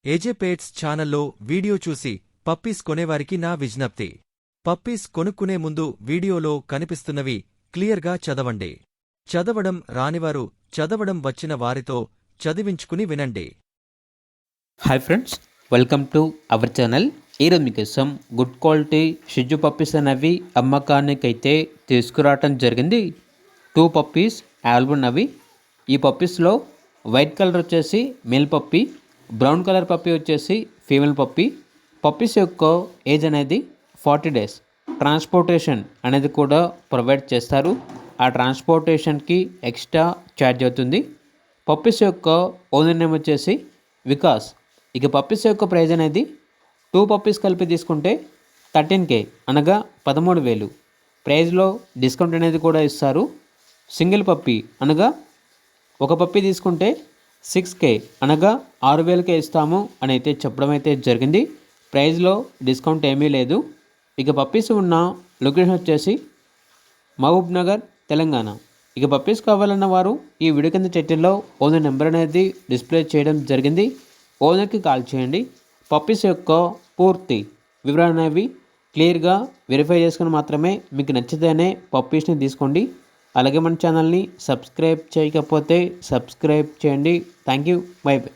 ఏజే పేట్స్ ఛానల్లో వీడియో చూసి పప్పీస్ కొనేవారికి నా విజ్ఞప్తి. పప్పీస్ కొనుక్కునే ముందు వీడియోలో కనిపిస్తున్నవి క్లియర్గా చదవండి. చదవడం రానివారు చదవడం వచ్చిన వారితో చదివించుకుని వినండి. Hi friends, welcome to our channel. ఈరోజు మీకోసం గుడ్ క్వాలిటీ షిజు పప్పీస్ అనేవి అమ్మకానికైతే తీసుకురావటం జరిగింది. 2 పప్పీస్ అవైలబుల్ ఉన్నవి. ఈ పప్పీస్లో వైట్ కలర్ వచ్చేసి male puppy, brown colour puppy వచ్చేసి ఫీమేల్ పప్పీ. పప్పీస్ యొక్క ఏజ్ అనేది 40 days. ట్రాన్స్పోర్టేషన్ అనేది కూడా ప్రొవైడ్ చేస్తారు. ఆ ట్రాన్స్పోర్టేషన్కి ఎక్స్ట్రా ఛార్జ్ అవుతుంది. పప్పీస్ యొక్క ఓనర్ నేమ్ వచ్చేసి వికాస్. ఇక పప్పీస్ యొక్క ప్రైజ్ అనేది 2 పప్పీస్ కలిపి తీసుకుంటే 13K అనగా 13,000. ప్రైజ్లో డిస్కౌంట్ అనేది కూడా ఇస్తారు. సింగిల్ పప్పీ అనగా ఒక పప్పీ తీసుకుంటే 6K అనగా 6,000కే ఇస్తాము అని అయితే చెప్పడం అయితే జరిగింది. ప్రైజ్లో డిస్కౌంట్ ఏమీ లేదు. ఇక పప్పీస్ ఉన్న లొకేషన్ వచ్చేసి మహబూబ్ నగర్, తెలంగాణ. ఇక పప్పీస్ కావాలన్న వారు ఈ వీడియో కింద టైటిల్లో ఓనర్ నెంబర్ అనేది డిస్ప్లే చేయడం జరిగింది. ఓనర్కి కాల్ చేయండి. పప్పీస్ యొక్క పూర్తి వివరాలు అనేవి క్లియర్గా వెరిఫై చేసుకుని మాత్రమే మీకు నచ్చితేనే పప్పీస్ని తీసుకోండి. అలాగే మన ఛానల్ని సబ్స్క్రైబ్ చేయకపోతే సబ్స్క్రైబ్ చేయండి. Thank you. By by.